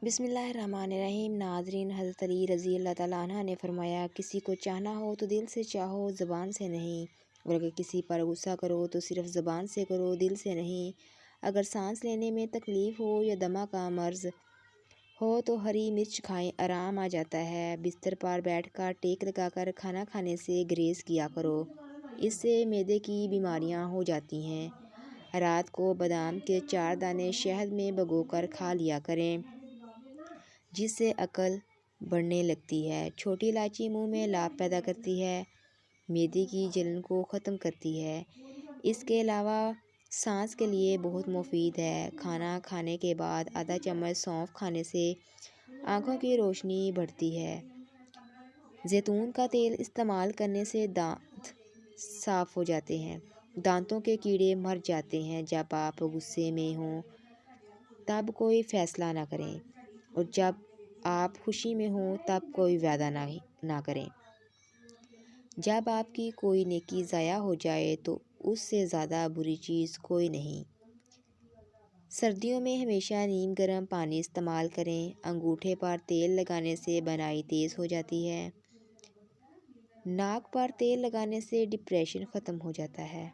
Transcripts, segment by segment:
بسم اللہ الرحمن الرحیم۔ ناظرین، حضرت علی رضی اللہ تعالیٰ عنہ نے فرمایا، کسی کو چاہنا ہو تو دل سے چاہو، زبان سے نہیں، اور اگر کسی پر غصہ کرو تو صرف زبان سے کرو، دل سے نہیں۔ اگر سانس لینے میں تکلیف ہو یا دمہ کا مرض ہو تو ہری مرچ کھائیں، آرام آ جاتا ہے۔ بستر پر بیٹھ کر ٹیک لگا کر کھانا کھانے سے گریز کیا کرو، اس سے معدے کی بیماریاں ہو جاتی ہیں۔ رات کو بادام کے 4 دانے شہد میں بھگو کر کھا لیا کریں، جس سے عقل بڑھنے لگتی ہے۔ چھوٹی الائچی منہ میں لعاب پیدا کرتی ہے، معدے کی جلن کو ختم کرتی ہے۔ اس کے علاوہ سانس کے لیے بہت مفید ہے۔ کھانا کھانے کے بعد آدھا چمچ سونف کھانے سے آنکھوں کی روشنی بڑھتی ہے۔ زیتون کا تیل استعمال کرنے سے دانت صاف ہو جاتے ہیں، دانتوں کے کیڑے مر جاتے ہیں۔ جب آپ غصے میں ہوں تب کوئی فیصلہ نہ کریں، اور جب آپ خوشی میں ہوں تب کوئی وعدہ نہ کریں۔ جب آپ کی کوئی نیکی ضائع ہو جائے تو اس سے زیادہ بری چیز کوئی نہیں۔ سردیوں میں ہمیشہ نیم گرم پانی استعمال کریں۔ انگوٹھے پر تیل لگانے سے بینائی تیز ہو جاتی ہے۔ ناک پر تیل لگانے سے ڈپریشن ختم ہو جاتا ہے۔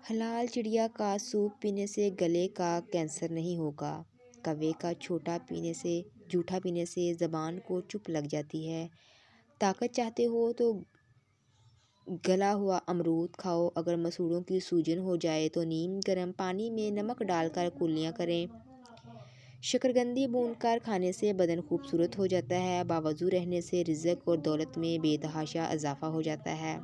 حلال چڑیا کا سوپ پینے سے گلے کا کینسر نہیں ہوگا۔ کوے کا جھوٹا پینے سے زبان کو چپ لگ جاتی ہے۔ طاقت چاہتے ہو تو گلا ہوا امرود کھاؤ۔ اگر مسوڑھوں کی سوجن ہو جائے تو نیم گرم پانی میں نمک ڈال کر کلیاں کریں۔ شکرکندی بھون کر کھانے سے بدن خوبصورت ہو جاتا ہے۔ باوضو رہنے سے رزق اور دولت میں بے تحاشا اضافہ ہو جاتا ہے۔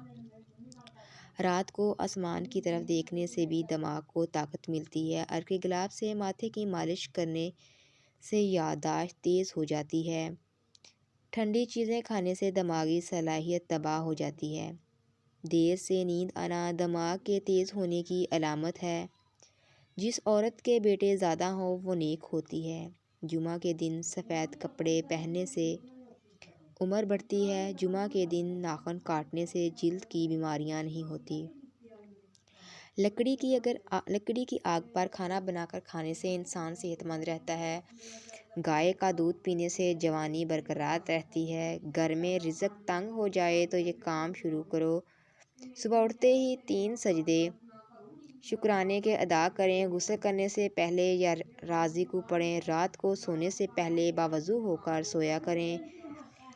رات کو آسمان کی طرف دیکھنے سے بھی دماغ کو طاقت ملتی ہے۔ عرق گلاب سے ماتھے کی مالش کرنے سے یادداشت تیز ہو جاتی ہے۔ ٹھنڈی چیزیں کھانے سے دماغی صلاحیت تباہ ہو جاتی ہے۔ دیر سے نیند آنا دماغ کے تیز ہونے کی علامت ہے۔ جس عورت کے بیٹے زیادہ ہوں وہ نیک ہوتی ہے۔ جمعہ کے دن سفید کپڑے پہننے سے عمر بڑھتی ہے۔ جمعہ کے دن ناخن کاٹنے سے جلد کی بیماریاں نہیں ہوتی۔ لکڑی کی آگ پر کھانا بنا کر کھانے سے انسان صحت مند رہتا ہے۔ گائے کا دودھ پینے سے جوانی برقرار رہتی ہے۔ گھر میں رزق تنگ ہو جائے تو یہ کام شروع کرو۔ صبح اٹھتے ہی 3 سجدے شکرانے کے ادا کریں۔ غسل کرنے سے پہلے یا رازی کو پڑھیں۔ رات کو سونے سے پہلے باوضو ہو کر سویا کریں۔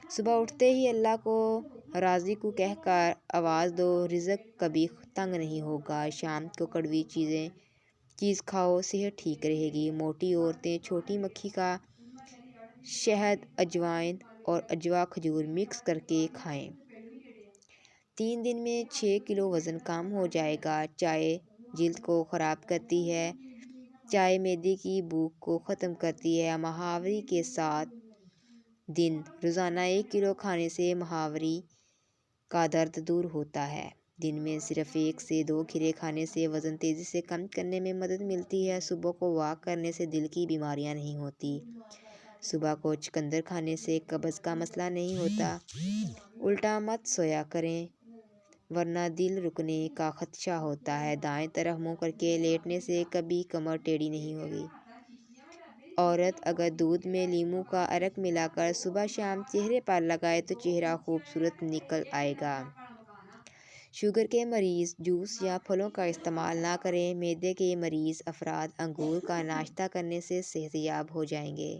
صبح اٹھتے ہی اللہ کو رازی کو کہہ کر آواز دو، رزق کبھی تنگ نہیں ہوگا۔ شام کو کڑوی چیز کھاؤ، صحت ٹھیک رہے گی۔ موٹی عورتیں چھوٹی مکھی کا شہد، اجوائن اور عجوا کھجور مکس کر کے کھائیں۔ 3 دن میں 6 کلو وزن کم ہو جائے گا۔ چائے جلد کو خراب کرتی ہے۔ چائے معدے کی بھوک کو ختم کرتی ہے۔ ماہواری کے 7 دن روزانہ 1 کلو کھانے سے ماہواری کا درد دور ہوتا ہے۔ دن میں صرف 1 سے 2 کھیرے کھانے سے وزن تیزی سے کم کرنے میں مدد ملتی ہے۔ صبح کو واک کرنے سے دل کی بیماریاں نہیں ہوتی۔ صبح کو چقندر کھانے سے قبض کا مسئلہ نہیں ہوتا۔ الٹا مت سویا کریں ورنہ دل رکنے کا خدشہ ہوتا ہے۔ دائیں طرف منہ کر کے لیٹنے سے کبھی کمر ٹیڑھی نہیں ہوگی۔ عورت اگر دودھ میں لیموں کا عرق ملا کر صبح شام چہرے پر لگائے تو چہرہ خوبصورت نکل آئے گا۔ شوگر کے مریض جوس یا پھلوں کا استعمال نہ کریں۔ معدے کے مریض افراد انگور کا ناشتہ کرنے سے صحت یاب ہو جائیں گے۔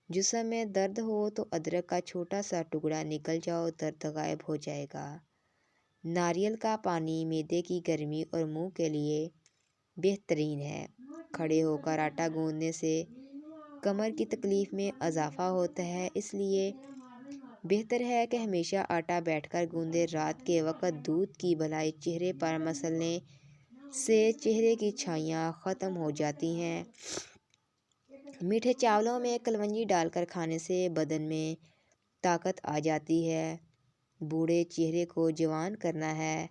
جسم میں درد ہو تو ادرک کا چھوٹا سا ٹکڑا نگل جاؤ، درد غائب ہو جائے گا۔ ناریل کا پانی معدے کی گرمی اور منہ کے لیے بہترین ہے۔ کھڑے ہو کر آٹا گوندنے سے کمر کی تکلیف میں اضافہ ہوتا ہے، اس لیے بہتر ہے کہ ہمیشہ آٹا بیٹھ کر گوندیں۔ رات کے وقت دودھ کی بلائی چہرے پر مسلنے سے چہرے کی چھائیاں ختم ہو جاتی ہیں۔ میٹھے چاولوں میں کلونجی ڈال کر کھانے سے بدن میں طاقت آ جاتی ہے۔ بوڑھے چہرے کو جوان کرنا ہے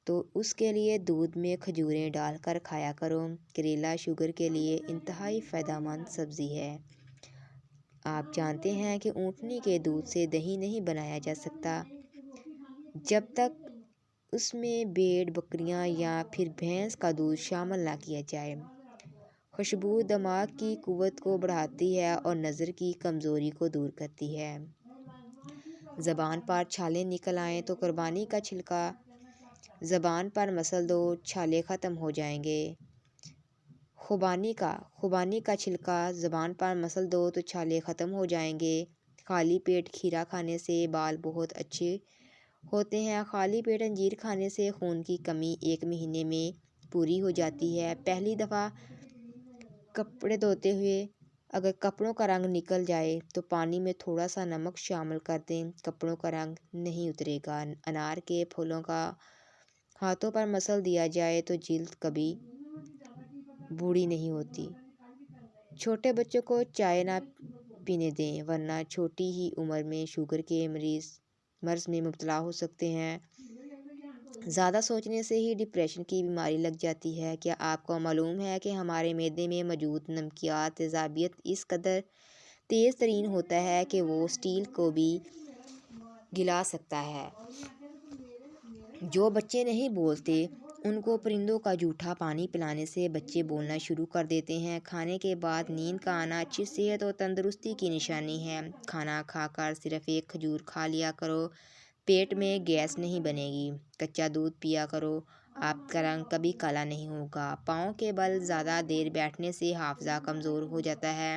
تو اس کے لیے دودھ میں کھجوریں ڈال کر کھایا کرو۔ کریلا شوگر کے لیے انتہائی فائدہ مند سبزی ہے۔ آپ جانتے ہیں کہ اونٹنی کے دودھ سے دہی نہیں بنایا جا سکتا جب تک اس میں بھیڑ، بکریاں یا پھر بھینس کا دودھ شامل نہ کیا جائے۔ خوشبو دماغ کی قوت کو بڑھاتی ہے اور نظر کی کمزوری کو دور کرتی ہے۔ زبان پر چھالے نکل آئیں تو قربانی کا چھلکا زبان پر مسل دو، چھالے ختم ہو جائیں گے۔ خوبانی کا چھلکا زبان پر مسل دو تو چھالے ختم ہو جائیں گے۔ خالی پیٹ کھیرا کھانے سے بال بہت اچھے ہوتے ہیں۔ خالی پیٹ انجیر کھانے سے خون کی کمی 1 مہینے میں پوری ہو جاتی ہے۔ پہلی دفعہ کپڑے دھوتے ہوئے اگر کپڑوں کا رنگ نکل جائے تو پانی میں تھوڑا سا نمک شامل کر دیں، کپڑوں کا رنگ نہیں اترے گا۔ انار کے پھولوں کا ہاتھوں پر مسل دیا جائے تو جلد کبھی بوڑھی نہیں ہوتی۔ چھوٹے بچوں کو چائے نہ پینے دیں ورنہ چھوٹی ہی عمر میں شوگر کے مرض میں مبتلا ہو سکتے ہیں۔ زیادہ سوچنے سے ہی ڈپریشن کی بیماری لگ جاتی ہے۔ کیا آپ کو معلوم ہے کہ ہمارے معدے میں موجود نمکیات تیزابیت اس قدر تیز ترین ہوتا ہے کہ وہ سٹیل کو بھی گلا سکتا ہے۔ جو بچے نہیں بولتے ان کو پرندوں کا جھوٹا پانی پلانے سے بچے بولنا شروع کر دیتے ہیں۔ کھانے کے بعد نیند کا آنا اچھی صحت اور تندرستی کی نشانی ہے۔ کھانا کھا کر صرف 1 کھجور کھا لیا کرو، پیٹ میں گیس نہیں بنے گی۔ کچا دودھ پیا کرو، آپ کا رنگ کبھی کالا نہیں ہوگا۔ پاؤں کے بل زیادہ دیر بیٹھنے سے حافظہ کمزور ہو جاتا ہے۔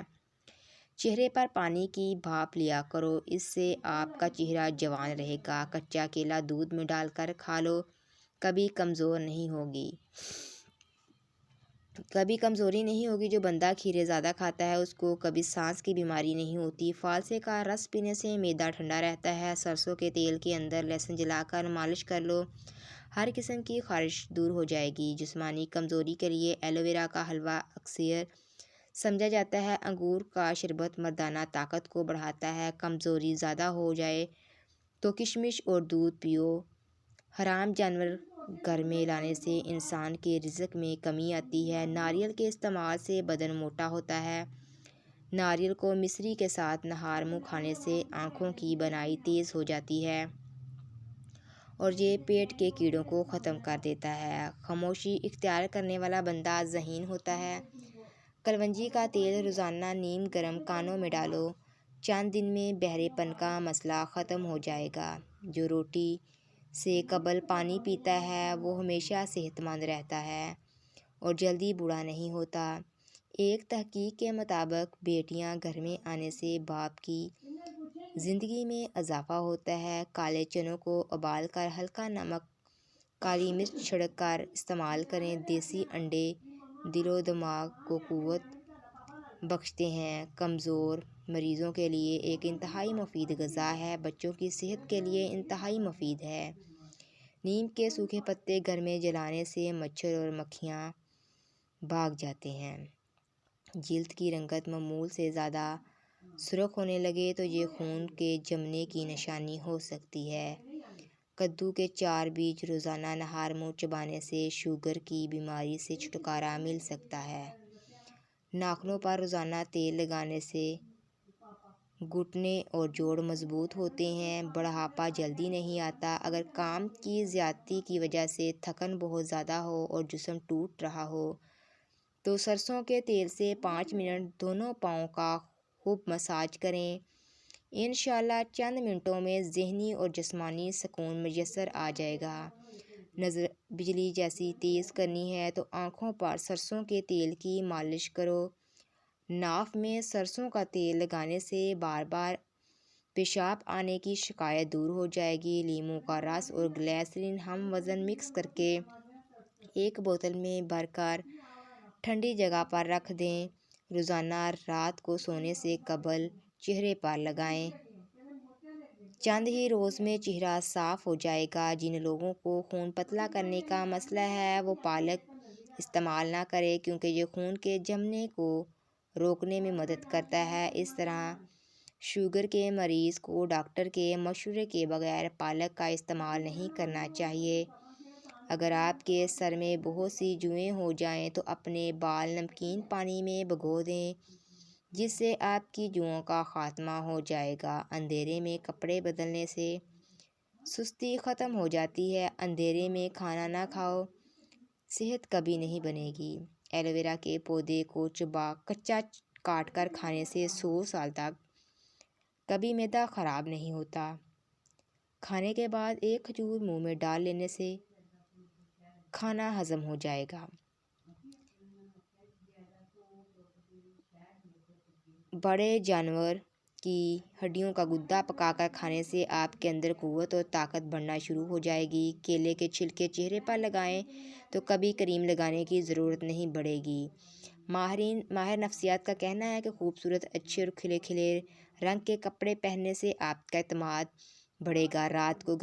چہرے پر پانی کی بھاپ لیا کرو، اس سے آپ کا چہرہ جوان رہے گا۔ کچا کیلا دودھ میں ڈال کر کھا لو، کبھی کمزوری نہیں ہوگی۔ جو بندہ کھیرے زیادہ کھاتا ہے اس کو کبھی سانس کی بیماری نہیں ہوتی۔ فالسے کا رس پینے سے معدہ ٹھنڈا رہتا ہے۔ سرسوں کے تیل کے اندر لہسن جلا کر مالش کر لو، ہر قسم کی خارش دور ہو جائے گی۔ جسمانی کمزوری کے لیے ایلو ویرا کا حلوہ اکثر سمجھا جاتا ہے۔ انگور کا شربت مردانہ طاقت کو بڑھاتا ہے۔ کمزوری زیادہ ہو جائے تو کشمش اور دودھ پیو۔ حرام جانور گھر میں لانے سے انسان کے رزق میں کمی آتی ہے۔ ناریل کے استعمال سے بدن موٹا ہوتا ہے۔ ناریل کو مصری کے ساتھ نہار منہ کھانے سے آنکھوں کی بینائی تیز ہو جاتی ہے اور یہ پیٹ کے کیڑوں کو ختم کر دیتا ہے۔ خاموشی اختیار کرنے والا بندہ ذہین ہوتا ہے۔ کلونجی کا تیل روزانہ نیم گرم کانوں میں ڈالو، چند دن میں بہرے پن کا مسئلہ ختم ہو جائے گا۔ جو روٹی سے قبل پانی پیتا ہے وہ ہمیشہ صحت مند رہتا ہے اور جلدی بوڑھا نہیں ہوتا۔ ایک تحقیق کے مطابق بیٹیاں گھر میں آنے سے باپ کی زندگی میں اضافہ ہوتا ہے۔ کالے چنوں کو ابال کر ہلکا نمک، کالی مرچ چھڑک کر استعمال کریں۔ دیسی انڈے دل و دماغ کو قوت بخشتے ہیں۔ کمزور مریضوں کے لیے ایک انتہائی مفید غذا ہے۔ بچوں کی صحت کے لیے انتہائی مفید ہے۔ نیم کے سوکھے پتے گھر میں جلانے سے مچھر اور مکھیاں بھاگ جاتے ہیں۔ جلد کی رنگت معمول سے زیادہ سرخ ہونے لگے تو یہ خون کے جمنے کی نشانی ہو سکتی ہے۔ کدو کے 4 بیج روزانہ نہار منہ چبانے سے شوگر کی بیماری سے چھٹکارا مل سکتا ہے۔ ناخنوں پر روزانہ تیل لگانے سے گھٹنے اور جوڑ مضبوط ہوتے ہیں۔ بڑھاپا جلدی نہیں آتا۔ اگر کام کی زیادتی کی وجہ سے تھکن بہت زیادہ ہو اور جسم ٹوٹ رہا ہو تو سرسوں کے تیل سے 5 منٹ دونوں پاؤں کا خوب مساج کریں۔ انشاءاللہ چند منٹوں میں ذہنی اور جسمانی سکون میسر آ جائے گا۔ نظر بجلی جیسی تیز کرنی ہے تو آنکھوں پر سرسوں کے تیل کی مالش کرو۔ ناف میں سرسوں کا تیل لگانے سے بار بار پیشاب آنے کی شکایت دور ہو جائے گی۔ لیموں کا رس اور گلیسرین ہم وزن مکس کرکے ایک بوتل میں بھر کر ٹھنڈی جگہ پر رکھ دیں۔ روزانہ رات کو سونے سے قبل چہرے پر لگائیں۔ چند ہی روز میں چہرہ صاف ہو جائے گا۔ جن لوگوں کو خون پتلا کرنے کا مسئلہ ہے وہ پالک استعمال نہ کریں کیونکہ یہ خون کے جمنے کو روکنے میں مدد کرتا ہے۔ اس طرح شوگر کے مریض کو ڈاکٹر کے مشورے کے بغیر پالک کا استعمال نہیں کرنا چاہیے۔ اگر آپ کے سر میں بہت سی جوئیں ہو جائیں تو اپنے بال نمکین پانی میں بھگو دیں، جس سے آپ کی جوؤں کا خاتمہ ہو جائے گا۔ اندھیرے میں کپڑے بدلنے سے سستی ختم ہو جاتی ہے۔ اندھیرے میں کھانا نہ کھاؤ، صحت کبھی نہیں بنے گی۔ ایلو ویرا کے پودے کو کچا کاٹ کر کھانے سے 100 سال تک کبھی معدہ خراب نہیں ہوتا۔ کھانے کے بعد ایک کھجور منہ میں ڈال لینے سے کھانا ہضم ہو جائے گا۔ بڑے جانور کی ہڈیوں کا گدا پکا کر کھانے سے آپ کے اندر قوت اور طاقت بڑھنا شروع ہو جائے گی۔ کیلے کے چھلکے چہرے پر لگائیں تو کبھی کریم لگانے کی ضرورت نہیں پڑے گی۔ ماہر نفسیات کا کہنا ہے کہ خوبصورت، اچھے اور کھلے کھلے رنگ کے کپڑے پہننے سے آپ کا اعتماد بڑھے گا۔ رات کو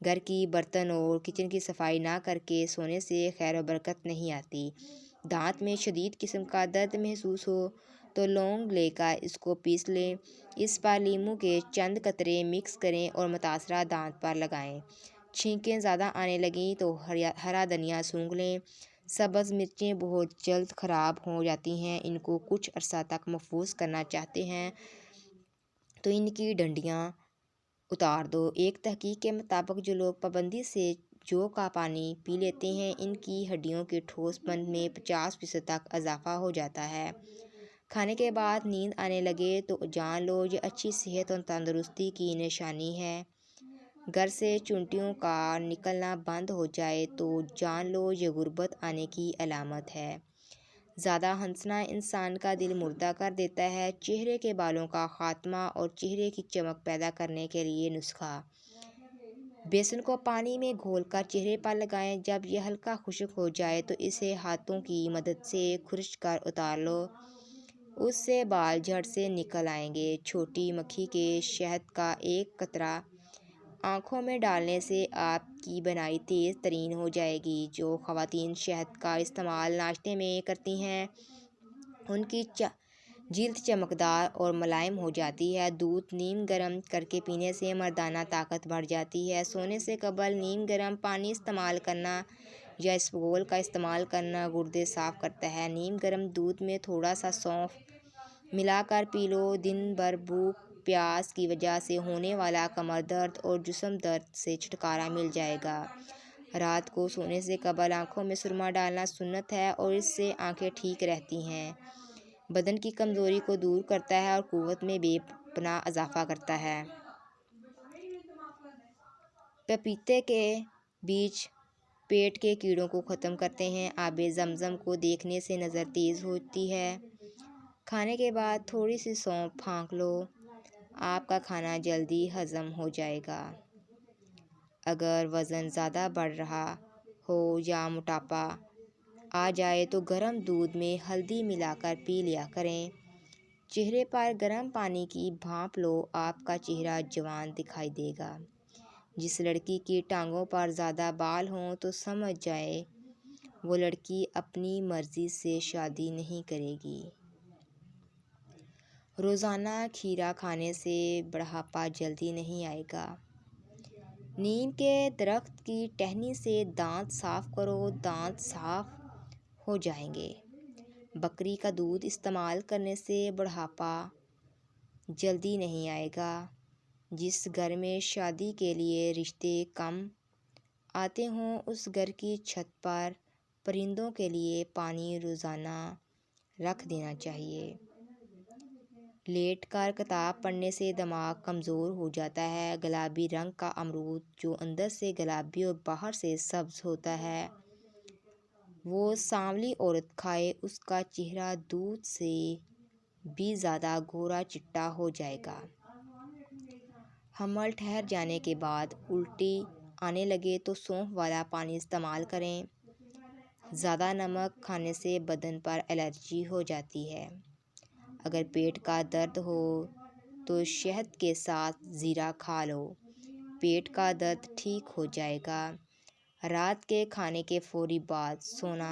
گھر کی برتن اور کچن کی صفائی نہ کر کے سونے سے خیر و برکت نہیں آتی۔ دانت میں شدید قسم کا درد محسوس ہو تو لونگ لے کر اس کو پیس لیں، اس پر لیموں کے چند قطرے مکس کریں اور متاثرہ دانت پر لگائیں۔ چھینکیں زیادہ آنے لگیں تو ہرا دھنیا سونگھ لیں۔ سبز مرچیں بہت جلد خراب ہو جاتی ہیں، ان کو کچھ عرصہ تک محفوظ کرنا چاہتے ہیں تو ان کی ڈنڈیاں اتار دو۔ ایک تحقیق کے مطابق جو لوگ پابندی سے جو کا پانی پی لیتے ہیں، ان کی ہڈیوں کے ٹھوس پن میں 50% تک اضافہ ہو جاتا ہے۔ کھانے کے بعد نیند آنے لگے تو جان لو یہ اچھی صحت اور تندرستی کی نشانی ہے۔ گھر سے چونٹیوں کا نکلنا بند ہو جائے تو جان لو یہ غربت آنے کی علامت ہے۔ زیادہ ہنسنا انسان کا دل مردہ کر دیتا ہے۔ چہرے کے بالوں کا خاتمہ اور چہرے کی چمک پیدا کرنے کے لیے نسخہ: بیسن کو پانی میں گھول کر چہرے پر لگائیں۔ جب یہ ہلکا خشک ہو جائے تو اسے ہاتھوں کی مدد سے کھرچ کر اتار لو، اس سے بال جھٹ سے نکل آئیں گے۔ چھوٹی مکھی کے شہد کا ایک قطرہ آنکھوں میں ڈالنے سے آپ کی بینائی تیز ترین ہو جائے گی۔ جو خواتین شہد کا استعمال ناشتے میں کرتی ہیں ان کی جلد چمکدار اور ملائم ہو جاتی ہے۔ دودھ نیم گرم کر کے پینے سے مردانہ طاقت بڑھ جاتی ہے۔ سونے سے قبل نیم گرم پانی استعمال کرنا یا اسبگول کا استعمال کرنا گردے صاف کرتا ہے۔ نیم گرم دودھ میں تھوڑا سا سونف ملا کر پی لو۔ دن بھر بھوک پیاس کی وجہ سے ہونے والا کمر درد اور جسم درد سے چھٹکارا مل جائے گا۔ رات کو سونے سے قبل آنکھوں میں سرما ڈالنا سنت ہے اور اس سے آنکھیں ٹھیک رہتی ہیں، بدن کی کمزوری کو دور کرتا ہے اور قوت میں بے پناہ اضافہ کرتا ہے۔ پپیتے کے بیج پیٹ کے کیڑوں کو ختم کرتے ہیں۔ آب زمزم کو دیکھنے سے نظر تیز ہوتی ہے۔ کھانے کے بعد تھوڑی سی سونف پھونک لو، آپ کا کھانا جلدی ہضم ہو جائے گا۔ اگر وزن زیادہ بڑھ رہا ہو یا موٹاپا آ جائے تو گرم دودھ میں ہلدی ملا کر پی لیا کریں۔ چہرے پر گرم پانی کی بھاپ لو، آپ کا چہرہ جوان دکھائی دے گا۔ جس لڑکی کی ٹانگوں پر زیادہ بال ہوں تو سمجھ جائیں وہ لڑکی اپنی مرضی سے شادی نہیں کرے گی۔ روزانہ کھیرا کھانے سے بڑھاپا جلدی نہیں آئے گا۔ نیم کے درخت کی ٹہنی سے دانت صاف کرو، دانت صاف ہو جائیں گے۔ بکری کا دودھ استعمال کرنے سے بڑھاپا جلدی نہیں آئے گا۔ جس گھر میں شادی کے لیے رشتے کم آتے ہوں اس گھر کی چھت پر پرندوں کے لیے پانی روزانہ رکھ دینا چاہیے۔ لیٹ کر کتاب پڑھنے سے دماغ کمزور ہو جاتا ہے۔ گلابی رنگ کا امرود جو اندر سے گلابی اور باہر سے سبز ہوتا ہے وہ سانولی عورت کھائے، اس کا چہرہ دودھ سے بھی زیادہ گورا چٹا ہو جائے گا۔ حمل ٹھہر جانے کے بعد الٹی آنے لگے تو سونف والا پانی استعمال کریں۔ زیادہ نمک کھانے سے بدن پر الرجی ہو جاتی ہے۔ اگر پیٹ کا درد ہو تو شہد کے ساتھ زیرہ کھا لو، پیٹ کا درد ٹھیک ہو جائے گا۔ رات کے کھانے کے فوری بعد سونا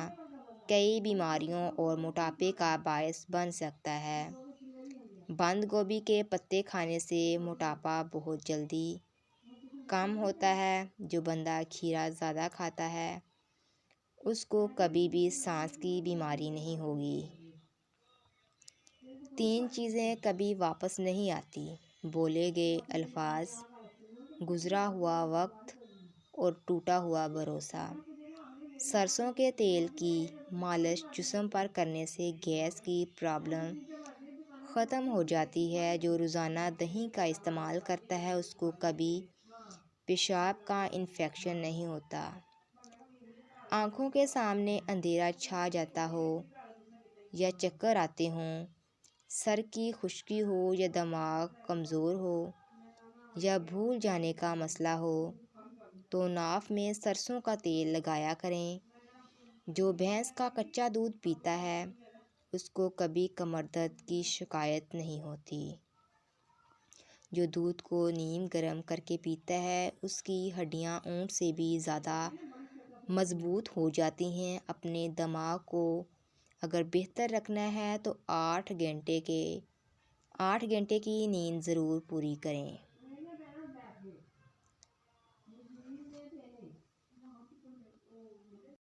کئی بیماریوں اور موٹاپے کا باعث بن سکتا ہے۔ بند گوبھی کے پتے کھانے سے موٹاپا بہت جلدی کم ہوتا ہے۔ جو بندہ کھیرا زیادہ کھاتا ہے اس کو کبھی بھی سانس کی بیماری نہیں ہوگی۔ 3 چیزیں کبھی واپس نہیں آتی: بولے گئے الفاظ، گزرا ہوا وقت اور ٹوٹا ہوا بھروسہ۔ سرسوں کے تیل کی مالش جسم پر کرنے سے گیس کی پرابلم ختم ہو جاتی ہے۔ جو روزانہ دہی کا استعمال کرتا ہے اس کو کبھی پیشاب کا انفیکشن نہیں ہوتا۔ آنکھوں کے سامنے اندھیرا چھا جاتا ہو یا چکر آتے ہوں، سر کی خشکی ہو یا دماغ کمزور ہو یا بھول جانے کا مسئلہ ہو تو ناف میں سرسوں کا تیل لگایا کریں۔ جو بھینس کا کچا دودھ پیتا ہے اس کو کبھی کمر درد کی شکایت نہیں ہوتی۔ جو دودھ کو نیم گرم کر کے پیتا ہے اس کی ہڈیاں اونٹ سے بھی زیادہ مضبوط ہو جاتی ہیں۔ اپنے دماغ کو اگر بہتر رکھنا ہے تو 8 گھنٹے کی نیند ضرور پوری کریں۔